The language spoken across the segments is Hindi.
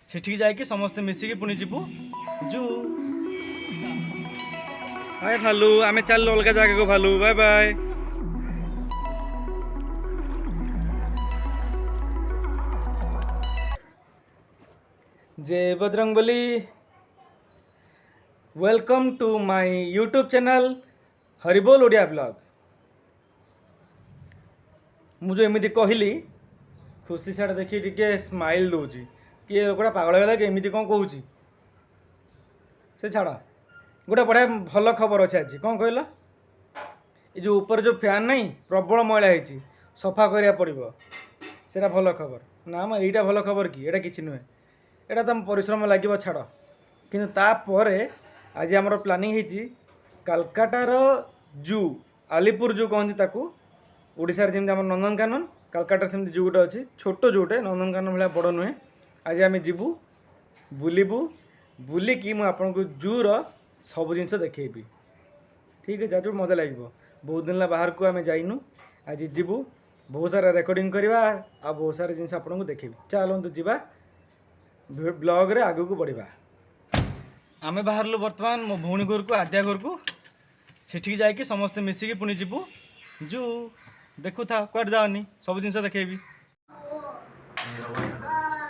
सेठी जाके समस्ते मिसिकी पुणी जीवु जू। हाय भालू, आमे चल अलग जगह को भालू। Bye bye. जय Bajrangbali. Welcome to my YouTube channel Haribol Odia blog. मुझे एमती कहली खुशी साइड देखी टिके स्माइल दूची किए लोकटा पागल गला कि एमती कौन कहूँ से छाड़। गोटे बढ़िया भल खबर अच्छे आज कौन कहल ये जो ऊपर जो फैन नहीं प्रबल मैला है सफा करिया पड़ो सेटा भल खबर ना म यहीटा भल खबर कि एटा किसी नुहे एटा तुम परिश्रम लगे छाड़। किंतु तापर आज आमर प्लानिंग होती कलकाटार जू आलीपुर जू कहती ताकू ओडिशार जमी आम नंदनकानन कलकाटा सेमती जू गोटे अच्छी छोट जूटे नंदनकानन भाया बड़ नुहे। आज आम जीवु बुलबू बुलिकी मुझे जूर सब जिन देखेबी। ठीक है आज मजा लगे बहुत दिन बाहर को आम जाइनु आज जीवु बहुत सारा रेकर्डिंग करवा आ बहुत सारा जिन आपको देखेबी। चलतु जीवा ब्लॉग रे आगू को बढ़िबा। आमे बाहरलु बर्तमान मो भौणी घर को आद्या घर को सेठी जाके समस्ते मिसिकी पुणी जीवु जू। देखु था कुआड जाओनी सब जिन देखेबी।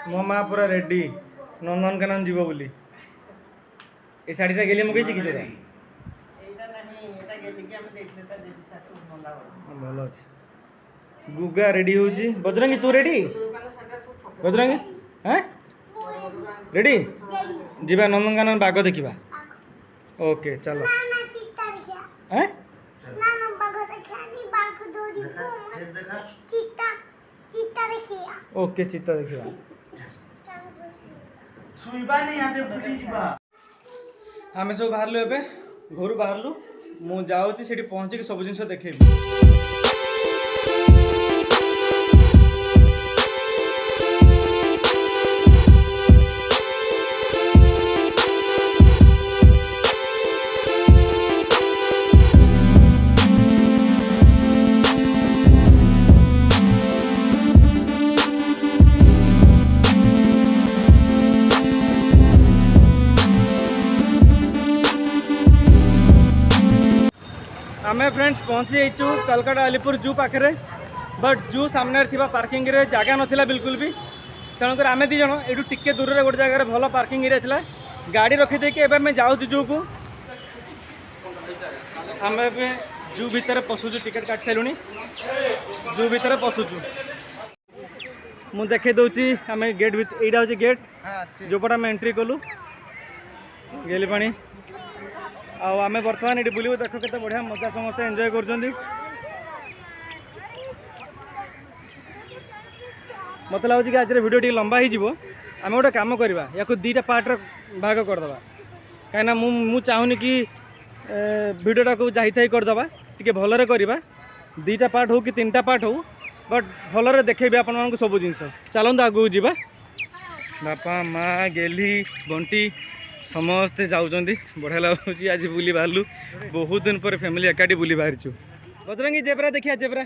मो माँ पूरा रेडी नंदनकानन जीव बोली ए शाढ़ीटा गेली मगेई कि जोड़ा भल अच्छे। गुगा रेडी होची। बजरंगी तू रेडी? बजरंगी हाँ रेडी जीवा नंदनकानन बाघ देखा। ओके चलो हैं ओके चित्ता देखा। आम सब बाहर ए घर बाहर मु जाऊँगी से पहुँचिक सब जिन देखेबी। आमे फ्रेंड्स पहुँची जाइचु कलकाता आलीपुर जू पाखे बट जू सामने थिबा पार्किंग रे जगह नथिला बिल्कुल भी तेणुक आम दी जन यू टिके दूर रे गोटे जगह भल पार्किंग एरिया थिला गाड़ी रखी देके एबे मैं जाऊँ जू को। आम जू भितर पशुचु टिकेट काट सारूँ जू भितर पशुचु मु देखे दूची आम गेट यहाँ हूँ गेट जो पटा आम एंट्री कलु गेली पानी आम बर्तमान ये बुलू। देख के बढ़िया मजा समस्त एंजॉय कर मत लगुच कि आज वीडियो टी लंबा हो आम गोटे कम करवा या दुईटा पार्ट भाग करदे कहीं मु चाहूनी कि वीडियोटा को जाई करदे टी भलरे करवा दुईटा पार्ट हो कि तीनटा पार्ट हो बट भलरे देखेबी आपन सब जिन। चलते आगू जावा बापा माँ गेली बंटी समस्ते जाऊँच बढ़िया लगुच। आज बुली बाहरलु बहुत दिन पर फैमिली एकाठी बुली बाहर। बजरंगी जेब्रा देखिया जेब्रा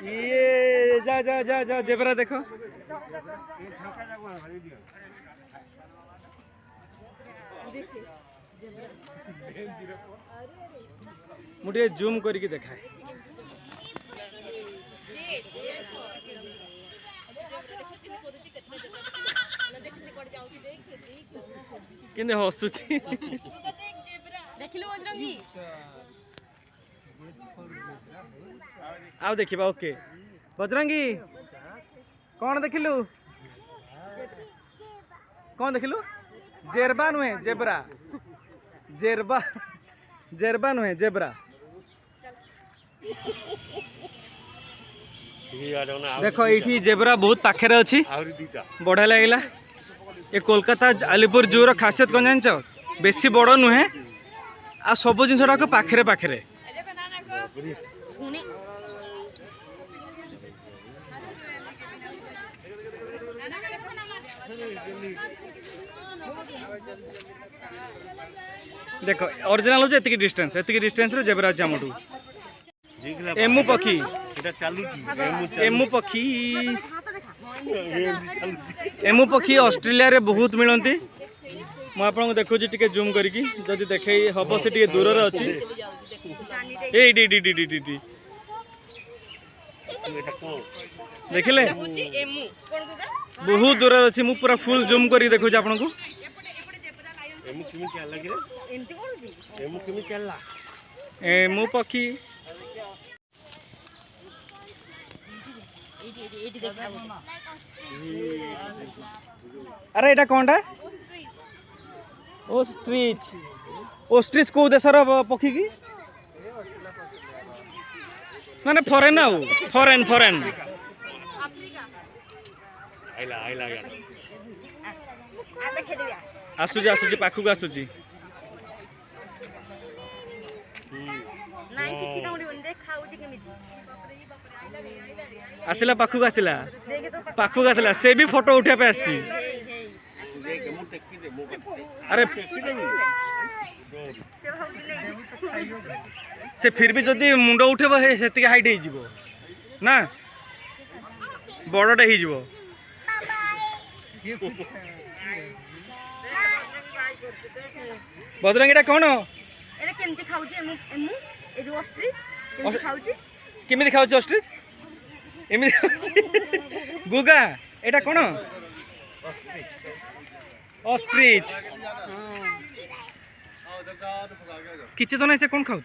ये जा जा जा जा जेब्रा देख मुझे जूम करके देखाए। किंदे हसुची आउ देखिबा। ओके बजरंगी कौन देखिलु कौन देखिलु? जेरबा नुहे जेब्रा जेरबा जेरबा नुहे जेब्रा। देखो ये जेब्रा बहुत पाखे अच्छी बढ़िया लगे। ये कोलकाता आलीपुर जूर खासियत कौन जान बेसी बड़ नुहे आ सब जिन पाखे पाखे देख ओरिजिनल हूँ एतिकी डिस्टेंस रे जेब्रा अच्छे आमठू। एमु पक्षी एमु पक्षी एमु पक्षी ऑस्ट्रेलिया रे बहुत मिलती मु आपको देखुची टिके जूम करके जदि देखे हम से टिके दूर अच्छी देखिले बहुत दूर अच्छी मु पूरा फुल जूम करके देखुची आपन को एमु पक्षी अरे एटा कौन ओस्ट्रिच ओस्ट्रिच को देशर पक्षी की माने फॉरेन आउ फॉरेन फॉरेन आसुची आसुची पाखु को आसुची आसिला पाखु आसिला से भी फोटो उठा पे आसी अरे से फिर भी जदि मुंड उठेब से हाइट हो ना बड़टे हो बजरंगी कौन केमी खाऊ ऑस्ट्रिच एमि गुगा एटा कौन ऑस्ट्रिच किसी तो नहीं से कौन खाऊ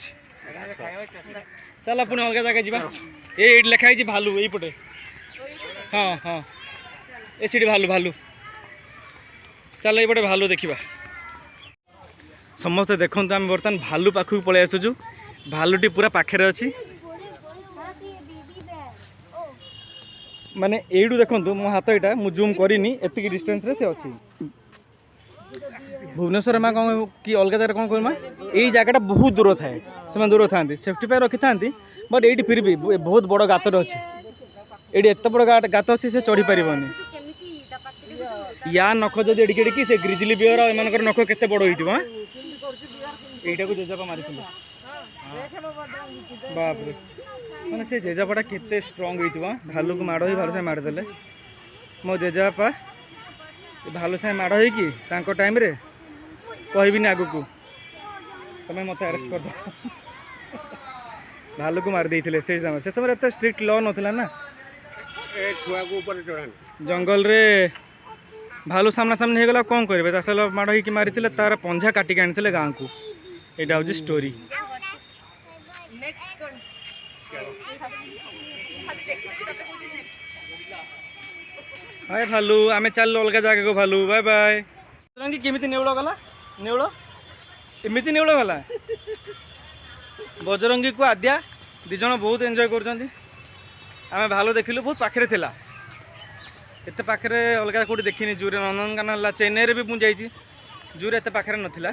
चल पुणी अलग जगह जावा ये लिखाई भालू यहीपटे हाँ हाँ ये भालू भालू चल ये भालू देखा समस्ते देखते आम बर्तमान भालू पाखक पलि आसुचु भालूटी पूरा पाखे अच्छी माने एडू देखो मो हाथ यहाँ मुझे जूम करनी एतिक डिस्टेंस रे से अच्छी भुवनेश्वर में कौन कि अलग जगह कौन कहमा यही जगह बहुत दूर थाए से दूर था सेफ्टी पे रखी था बट ये फिर भी बहुत बड़ गातर अच्छी ये एत बड़ गात अच्छी से चढ़ी पारनि या नख जब एडिकी से ग्रिजली बियर एम नख के बड़ हो यहीटा को जेजपा मारी बाप रे मैंने से जेजपाटा केते स्ट्रंग होइतिबा भालू को माड़ ही भालू से मारदेले मो जेजपा भालू से माड़ हो कि टाइम रे कहबिनी आगु को तुम्हें मत अरेस्ट कर दो भालू को मार देइथिले से समय एत स्ट्रिक्ट लॉ नथिला ना जंगल रे भालू सामना सामने हो गला कौन करेंगे तासल माड़ हो मारी तार पंजा काटिक आनी गाँव को यहाँ हूँ स्टोरी हाय भालू आमे चल अलग जगह को भालू बाय बाय केमी नेउल गला नेउल एमती नेउल गला बजरंगी को आद्या दिज बहुत एंजॉय कर भालू देखिलु बहुत पाखे थिला एत पाखे अलग कौटी देखनी जूरे नंदनकानन चेन्नई रे भी मुझे जूरे एत पाखे नाला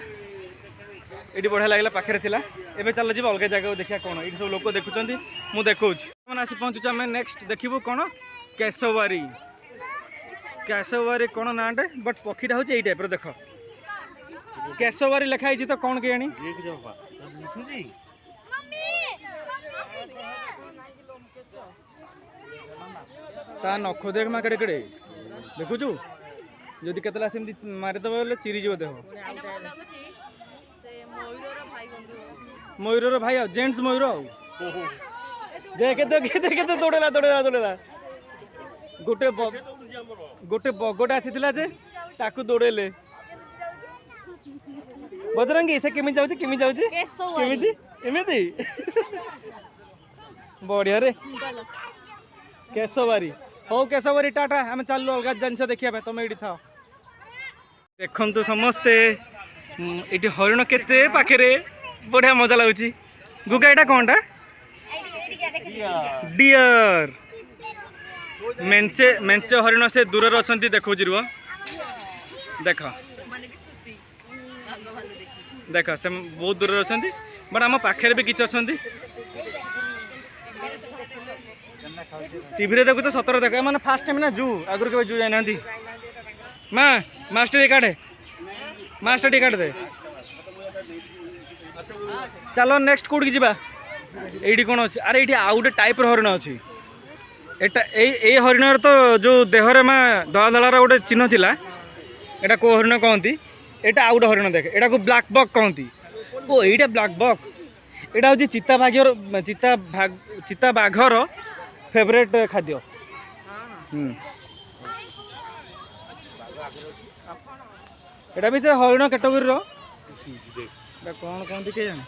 ये बढ़िया लगे पाखे थिला एबे चल जी अलग जगह देखा कौन ये सब लोग देखुं मुझे देखा आसी पहुँचु आम नेक्स्ट देखू कौन केशवारी केशवारी कौन नाटे बट पक्षीटा हूँ यही टाइप देख केशवारी लिखाई तो कौन के आनी ता नख देख मा केड़े केड़े देखुचु जदि केतला सेमती मारिदेव बोले चिरीज देह मयूर भाई आ जेंट्स मयूर देखे देखे देखे तो दौड़ेला दौड़ेला दौड़ेला गोटे गोटे बगटा आसी जे ताकू दौड़ेले बजरंगी से केमी जाउची केमी जाउची केमिति केमिति बढ़िया रे केशवारी हो केशवारी टाटा आम चलू अलग जिन देखा तुम ये था देखु समस्ते ये हरिण केते पाखे बढ़िया मजा लगुच गुगा यहाँ कौनटा डियर मेंचे मेंचे हरिण से दूर अच्छा देखो देख देख से बहुत दूर अच्छा बट आम पाखे भी किसी अच्छा टीवी देखु तो सतर देख मैंने फास्ट टाइम ना जू आगुरी के जू जाना माँ मास्टर काटे मास्टर काट दे चलो नेक्स्ट कौट की जावा ये कौन अच्छे अरे ये आउ गोटे टाइप हरिण अच्छी एटा ए हरिणर तो जो देहरे माँ धला धलार गोटे चिन्ह थिला एटा को हरिण कहती एटा आउ गोटे हरिण देख एटा को ब्लैक बक कहती ओ एटा ब्लैक बक एटा हूँ चिता बाघर फेवरेट खाद्य एटा भी से हरिण कैटेगोरी रो कौन कहती के जाने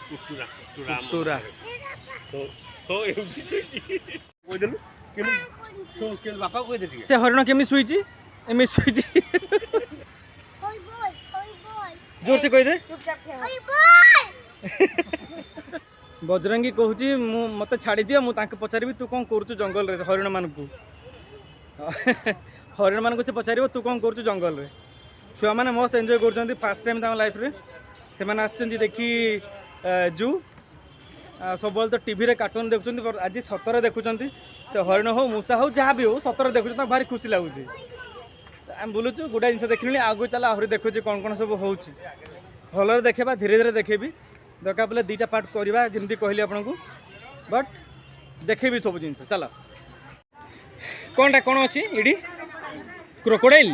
से हरिण केमी शुईची एमी शुईची जोर से कह दे बजरंगी कहूँ मत छाड़ी दियो मुझे पचारि तू कौन करू जंगल रे हरिण मान को हरिण मान को से पचार तू कौन करू जंगल रे छुआ मैंने मस्त एंजॉय कर फास्ट टाइम लाइफ रे से मैंने देखी जू सब तो टीवी रे कार्टून देखुं आज सतर देखुं से हरिण हो मूषा हो जहाँ भी हो सतर देखुं भारी खुशी लगुच आम बुलूचु गुड़ा जिन देखनी आगु चला आहरी देखुची कौन कौन सब हो भल देखा धीरे धीरे देखेबी दरकार पड़े 2टा पार्ट करवा जमी कहली आपन को बट देखेबी सब जिन चल कौनटा कौन अच्छी इडी क्रोकोडाइल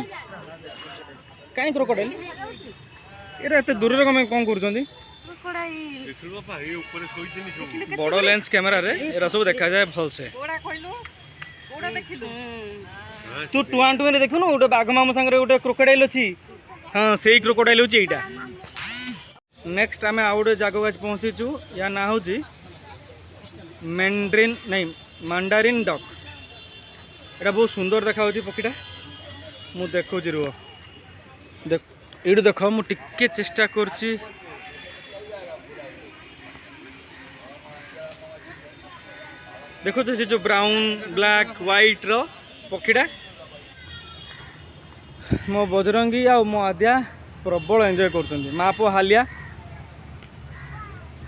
कहीं क्रोकोडाइल ये एत दूर कम कौन कर बड़ लेंस कैमेरा रे एरा सब देखा जाए भल से तू टुआन टुआन देखु न गोटे बाघ मामू सांगे गोटे क्रोकोडाइल अच्छी हाँ से क्रोकोडाइल हूँ यहाँ नेक्स्ट आम आउ गोटे जगह आज पहुँचीचु या ना हूँ मैंड्रिन नहीं मांडारिन डक एटा बहुत सुंदर देखा पक्षीटा मु देखु रुह देख ये देख मुझे चेष्टा कर देखो से जो ब्राउन ब्लैक व्हाइट रो पक्षीटा मो बजरंगी आ मो आद्या प्रबल एंजॉय कर माँ पु हालिया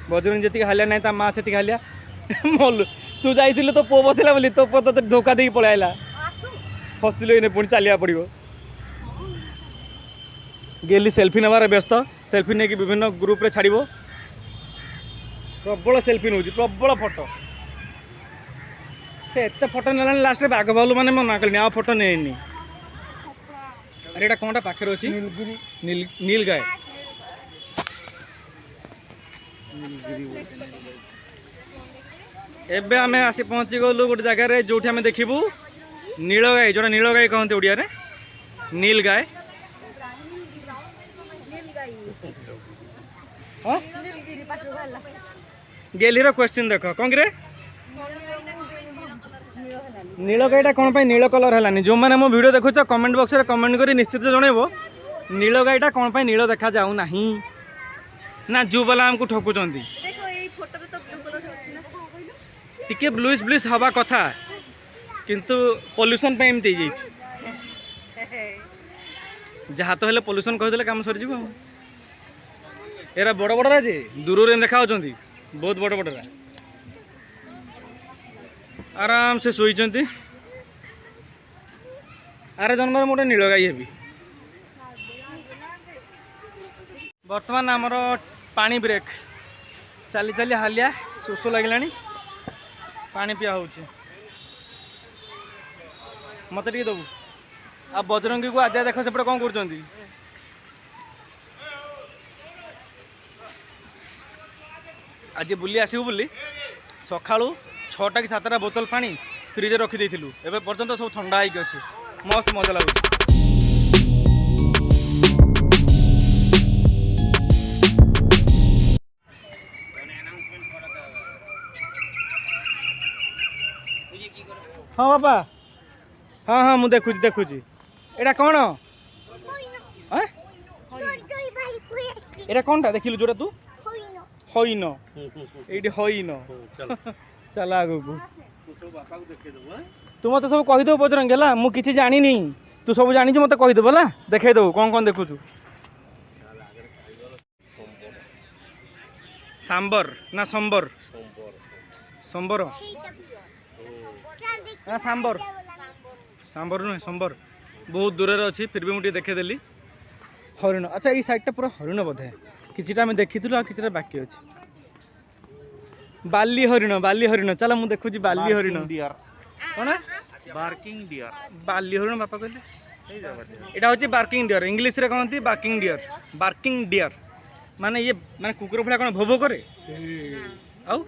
बजरंगी जी हालिया ना माँ से हालिया मलु तू जाइल तो पु बसला बोली तो तो धोखा दे पलैला फसिल पुणी चलिया पड़ो गेली सेल्फी नबार व्यस्त सेल्फी नहीं विभिन्न ग्रुप रे छाड़ो प्रबल सेल्फी नौ प्रबल फोटो एत फोटो ना लास्ट बाघ भालू मैंने मना कल आ फोटो नहीं अरे एटा कौनटा पाखे अच्छी नील गाय एबे आमे आसी पहुँची गलु गोटे जगार जो आम देखू नील गाय जोड़ा नील गाय कहते ओडिया रे नील गाय गेली क्वेश्चन देख कौन रे नील गाईटा कौन नील कलर है जो मैंने मो वीडियो देखुच कमेंट बॉक्स रे कमेंट करी निश्चित जनइबो नील गाईटा कौन नील देखा जाऊ नाही ना जू वाला हमको ठकुचंती टिके ब्लूइश ब्लूइश हवा कथा किंतु पोल्यूशन पे एमती जहाँ तो हेले पोल्यूशन कहीदेले काम सर जीवो एरा बड़ बड़ा जे दूर रे देखा बहुत बड़ बड़ा आराम से शोचंती आरे जन्म मोटे नील गाई हेबी बर्तमान आमर पानी ब्रेक चली चली हालिया शोष लगे पानी पिया हो मत टे दबू आ बजरंगी को आद्या देख सेपटे कौन कर आज बुली आसबू बोली सका 6टा कि 7टा बोतल पानी फ्रिज रखी देथिलु एबे पर्यंत सब ठंडा होगी अच्छे मस्त मजा लगुच हाँ बाबा हाँ हाँ मुझे देखुची एटा कौन एटा कौनटा देखिलु जोड़ा तू हईन ये हईन चल आग तू मत सब कहीदेव बजरंगी है मुझे किसी जानी तू सब जानी मत कहीदेव है देखदेव कौन कौन देखुचु सांबर ना संबर संबर ना सांबर सांबर नुहे संबर बहुत दूर अच्छी फिर भी मुझे देखेदेली हरिण अच्छा ये साइडटा पूरा हरिण बोधे किछिटा आम देखी किछिटा बाकी अच्छे बाली हरिण चल मुझे देखुची बाली हरिण कौन बार्किंग डियर बाली हरिण बापा कहले एटा होची बार्किंग डियर इंग्लिश रे कहंती बार्किंग डियर माने ये माने कुकुर भला कोन भोभो करे आउ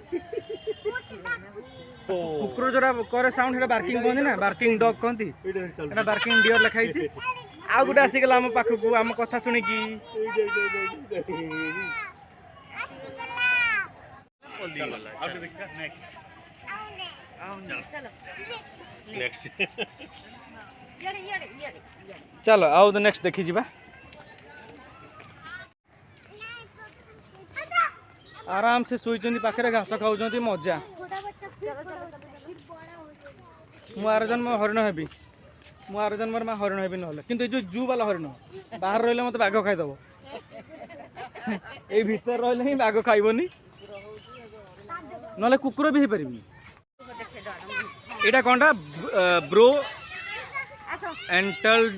कुकुर जरा करे साउंड हेटा बार्किंग कहंती ना बार्किंग डॉग कहंती एटा बार्किंग डियर लिखाई छी आ गुडा आसी गेला हम पाखकू हम कथा सुनी की चलो आओ तो नेक्स्ट देखी जीवा आराम से शुई पाखे घास खाऊँ मजा मु आर जन्म हरिण हेबी मु आर जन्म में हरिण हेबी ना कि जो जू वाला हरिण बाहर रही मत बाघ खाईदब ये भीतर रही ही बाघ खाइबनी ना कुकुर भी पारि यहाँ कौनटा ब्रो एंटल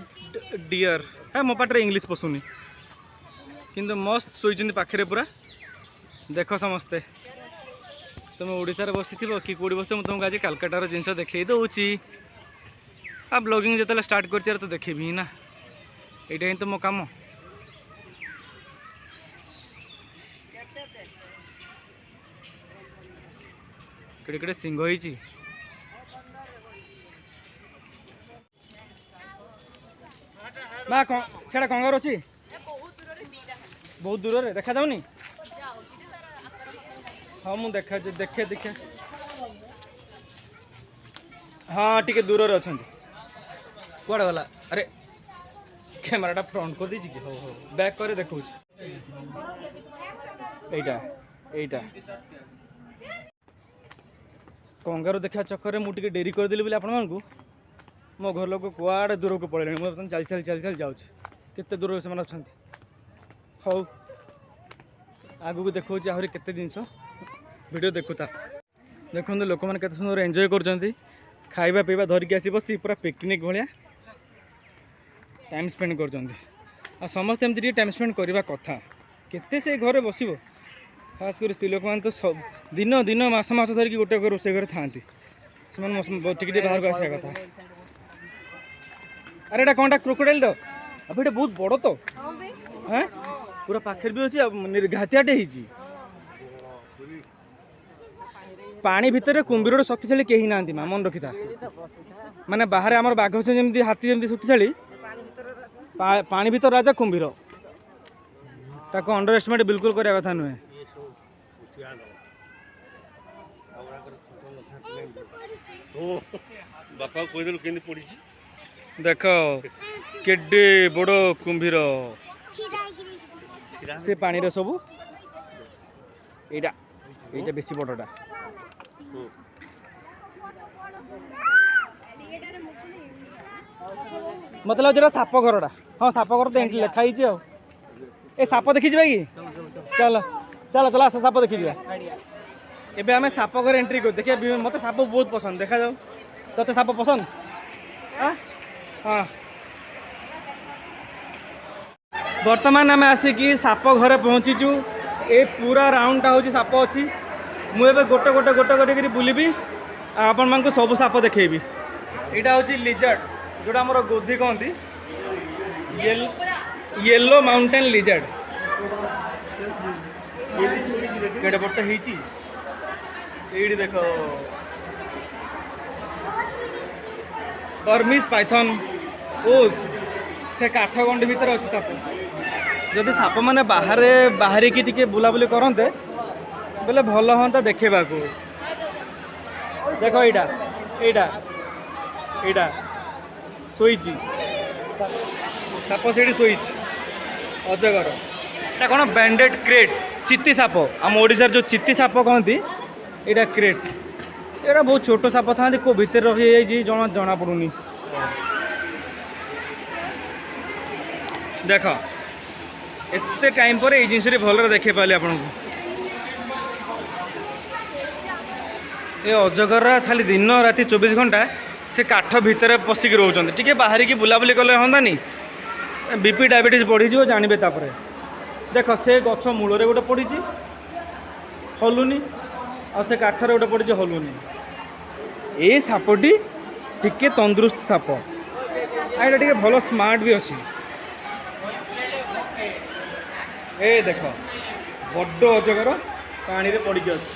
डियर है मो पाटे इंग्लिश पशुनी किंतु मस्त शुई पाखे पूरा देख समस्ते तुम ओडिशा बसी कि कौटी बस तुमको आज कालकाटार जिनस देखई दूची आ ब्लॉगिंग जो स्टार्ट कर तो देखेबी ना यहाँ ही तो मो काम केड़े केड़े सिंह होईची ना से कंगार अच्छी बहुत दूर रे देखा जाऊनी हाँ मुझे देखा देखे देखे हाँ टी दूर रे अच्छा कौड़ गला अरे कैमेराटा फ्रंट कर दी कि हो बैक करे देखा एटा कंगार देखा चक्कर में मुझे डेरी करदेली बोले आपण मानू मो घर लोक कुआड़े दूर को पड़े मुझे चल चल चल चल जाऊँ केते दूर से अच्छा हौ आगू को देखा आहरी केते जिनस वीडियो देखुता देखो लोक मैंने केते सुंदर एंजॉय कर खाइबा पीवा धरिकी आसी बसी पूरा पिकनिक भाया टाइम स्पेंड कर समस्त एमती टाइम स्पेंड करवा कथा केते से घरे बस खास कर स्त्री लोक मैंने तो सब दिन दिन मास मास धरिकी गोटे रोसे घर था टिके बाहर को आसा कथा अरे एटा कौनटा क्रोकोडाइल तो अब ये बहुत बड़ तो हाँ पूरा पाखे भी अच्छी निर्घातियाटे ही पानी भितर कुंभीर शक्तिशाली कहीं ना मन रखी था माने बाहर आम बाघ जमी हाथी जमी शक्तिशाली पानी भीतर राजा कुंभीर ताको अंडर एस्टिमेट बिल्कुल करने कथा नुहे बापा कहदेलु केंदी पड़ी देख केडे बड़ कुंभीर से पानी रे सबू एटा एटा बेसी बड़टा मतलब जो साप घरटा हाँ साप घर तो एंट्री लिखाई ए साप देखी कि चल चल चल आस साप देखी एबे आम साप घर एंट्री कर देखिए मत साप बहुत पसंद देखा जाऊ तो साप पसंद हाँ हाँ बर्तमान आम आसिकी साप घरे पहुँचीचु ए पूरा राउंडटा हूँ साप अच्छी मुझे गोटे गोटे गोटे गोटे बुलबी आपण मानक सब साप देखेबी यहाँ हूँ लिजर्ड जोड़ा मोर गोधी कहती येलो माउंटेन लिजर्ड केड़े बट होती देख बर्मिस पाइथन ओ से काठगंडी भीतर अच्छी साप जदि साप मैंने बाहर की टिके बुलाबुली करते बोले भल हाँ देखा देख यहाँ शोची साप से शोची अजगर यहाँ कौन बैंडेड क्रेट चित्ती साप आम ओडिशार जो चित्ती साप कहती यहाँ क्रेट यहाँ बहुत छोट साप था को भितर रही जना पड़ूनी देख एते टाइम पर ये जिनस भल देखे पारे आपन को ये अजगर खाली दिन राति 24 घंटा से काठ भितर पशिक रोचते टी बाहर की बुलाबुली कले हाँ बीपी डायबिटीज बढ़ी जानवे तापर देख से गछ मूल गोटे पड़ी हलुनी आ से काठर गोटे पड़ी हलुनी ये सापटी टिके तंदुरुस्त साप आईटा टिके भल स्मार्ट भी अच्छी ए देख बड़ अजगर पानी रे पड़ी अच्छी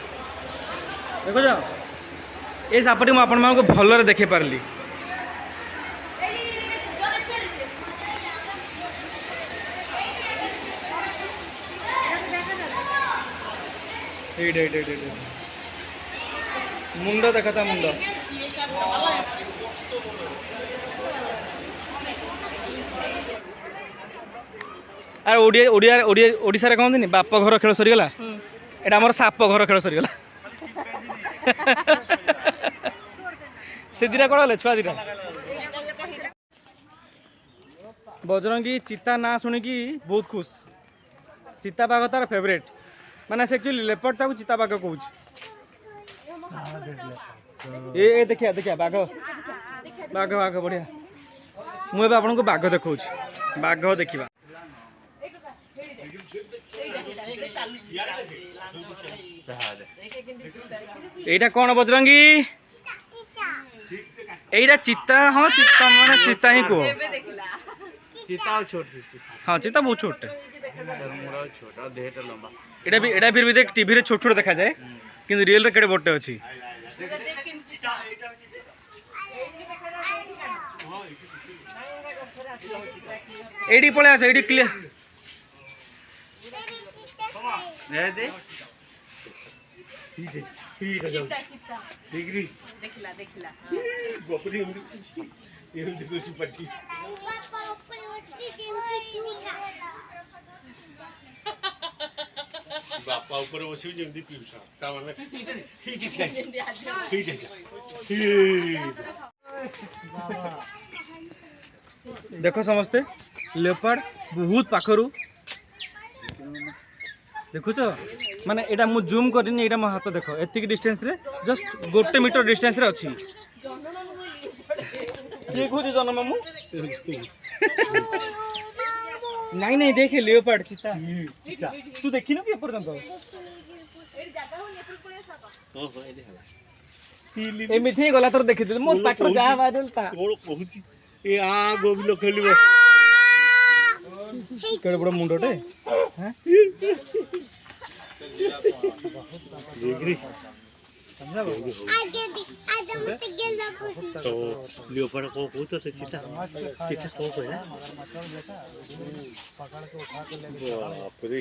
देखो जा ये सापटी मुझे आपण भलरे देखे पारली मुंड देखा मुंड अरे ओडिया कहते बाप घर खेल सरीगला एटा आमर साप घर खेल सरीगला से दिटा कौन गले छुआ दिटा बजरंगी चिता ना शुणिकी बहुत खुश चिता बाघ तार फेवरेट माने से एक्चुअली लेपर्ड ताको चिता बाघ कहूँ ए देखिया देखिया बाघ बाघ बाघ बढ़िया मुझे आपन को बाघ देखा बाघ देखा एटा कौन बजरंगी एटा चिता हाँ चिता माने चिता ही कहो हाँ चिता बहुत छोटे एटा फिर भी देख टीवी रे छोट छोट देखा जाए किंतु रियल रे केडे बड़टे अछि एडी पळे आसे एडी क्लियर दे देखला देखला बकरी ये देखो सी पट्टी बापा ऊपर बसी जेमती पिउसा ता माने ठीक देखो समस्ते लेपर्ड बहुत पाखरु देखुच माने एटा मु जूम करनी एटा मो हाथ देखो एतिक डिस्टेंस रे जस्ट 1 मीटर डिस्टेंस रे अछि के खोज जन्म मामू नहीं नहीं देखे लेपर्ड चिता तू देखिनो के पर्यंत एमिथि गला तोर देखि दे मो पाटर जा वायरल ता कोन कहूची ए आ गोबिलो खेलिबो केड़े बड़ मुंडोटे हैं देगरी तो लियोपाड़ को कहतो से चिता चिता को कहला बाप रे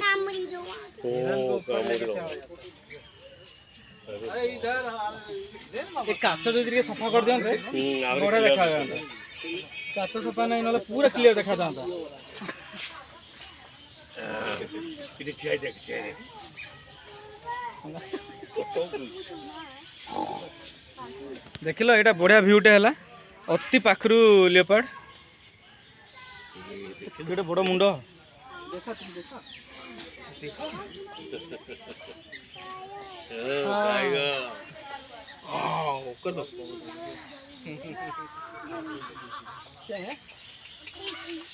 ओ कामड़ो ए काच जदि के सफा कर दियंते बड़ा देखा जाता काच सफा नहीं नले पूरा क्लियर देखा जाता इधर चाय देख चाय देख लो एटा बढ़िया व्यूटे है अति पाखरु लेपर्ड केटे बड़ मुंड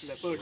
लेपर्ड